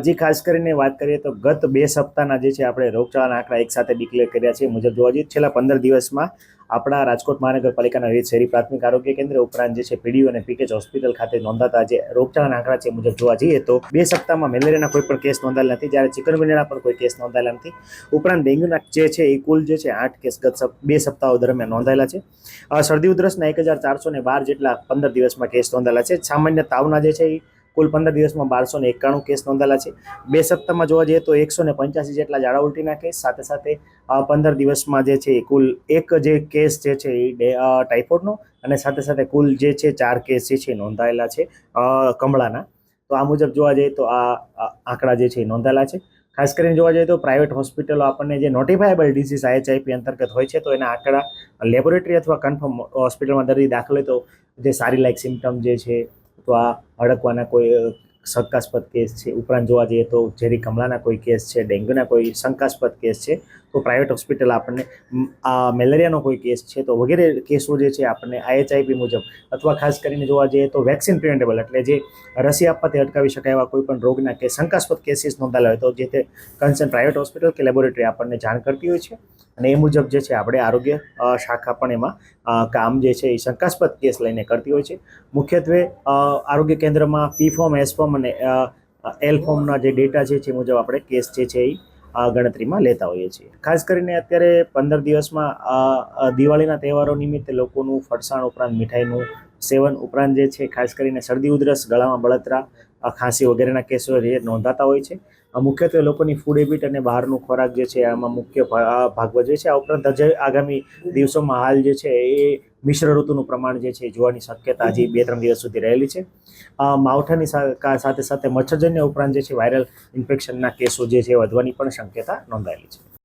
જે ખાસ કરીને વાત કરીએ તો ગત 2 સપ્તાહના જે છે આપણે રોગચાળાના આંકડા એકસાથે ડિક્લેર કર્યા છે. મુજબ જોવા જઈએ છેલ્લા 15 દિવસમાં આપણા રાજકોટ મહાનગરપાલિકાના વિવિધ શહેરી પ્રાથમિક આરોગ્ય કેન્દ્ર ઉપરાંત જે છે પીડીયુ અને પીકેચ હોસ્પિટલ ખાતે નોંધાતા જે રોગચાળાના આંકડા છે મુજબ જોવા જઈએ તો 2 સપ્તાહમાં મેલેરિયાના કોઈ પણ કેસ નોંધાયેલા નથી, જ્યારે ચિકનગુનિયાના પણ કોઈ કેસ નોંધાયેલા નથી. ઉપરાંત ડેન્ગ્યુના જે છે એ કુલ જે છે 8 કેસ ગત 2 સપ્તાહો દરમિયાન નોંધાયેલા છે. શરદી ઉધરસના 1412 જેટલા 15 દિવસમાં કેસ નોંધાયેલા છે. સામાન્ય તાવના જે છે એ કુલ 15 દિવસમાં 1291 કેસ નોંધાયેલા છે. 2 સપ્તાહમાં જોવા જઈએ તો 185 જેટલા ઝાડા ઉલટીના કેસ, સાથે સાથે 15 દિવસમાં જે છે કુલ એક જે કેસ જે છે એ ટાઇફોઇડનો, અને સાથે સાથે કુલ જે છે 4 કેસ જે છે નોંધાયેલા છે કમળાના. તો આ મુજબ જોવા જઈએ તો આ આંકડા જે છે નોંધાયેલા છે. ખાસ કરીને જોવા જઈએ તો પ્રાઇવેટ હોસ્પિટલો આપણને જે નોટિફાયેબલ ડિસીઝ IHIP અંતર્ગત હોય છે તો એના આંકડા લેબોરેટરી અથવા કન્ફર્મ હોસ્પિટલમાં દર્દી દાખલ હોય તો જે સારી લાયક સિમ્ટમ જે છે તો આ હડકવાના કોઈ શંકાસ્પદ કેસ છે, ઉપરાંત જોવા જઈએ તો ઝેરી કમળાના કોઈ કેસ છે, ડેન્ગ્યુના કોઈ શંકાસ્પદ કેસ છે તો પ્રાઇવેટ હોસ્પિટલ આપણને આ મેલેરિયાનો કોઈ કેસ છે તો વગેરે કેસો જે છે આપણને IHIP મુજબ, અથવા ખાસ કરીને જોવા જઈએ તો વેક્સિન પ્રિવેન્ટેબલ એટલે જે રસી આપવાથી અટકાવી શકાય એવા કોઈ પણ રોગના કે શંકાસ્પદ કેસીસ નોંધાયેલા હોય તો જે તે કન્સર્ન પ્રાઇવેટ હોસ્પિટલ કે લેબોરેટરી આપણને જાણ કરતી હોય છે, અને એ મુજબ જે છે આપણે આરોગ્ય શાખા પણ એમાં કામ જે છે એ શંકાસ્પદ કેસ લઈને કરતી હોય છે. મુખ્યત્વે આરોગ્ય કેન્દ્રમાં P ફોર્મ, S ફોર્મ અને L ફોર્મના જે ડેટા છે મુજબ આપણે કેસ જે છે એ ગણતરીમાં લેતા હોઈએ છીએ. ખાસ કરીને અત્યારે 15 દિવસમાં દિવાળીના તહેવારો નિમિત્તે લોકોનું ફરસાણ ઉપરાંત મીઠાઈનું સેવન ઉપરાંત જે છે ખાસ કરીને શરદી ઉધરસ, ગળામાં બળતરા, ખાંસી વગેરેના કેસો જે નોંધાતા હોય છે. મુખ્યત્વે લોકોની ફૂડ હેબિટ અને બહારનું ખોરાક જે છે આમાં મુખ્ય ભાગ ભજવે છે. આ ઉપરાંત હજી આગામી દિવસોમાં હાલ જે છે એ મિશ્ર ઋતુનું પ્રમાણ જે છે જોવાની શક્યતા હજી 2-3 દિવસ સુધી રહેલી છે. માવઠાની સાથે સાથે મચ્છરજન્ય ઉપરાંત જે છે વાયરલ ઇન્ફેક્શનના કેસો જે છે વધવાની પણ શક્યતા નોંધાયેલી છે.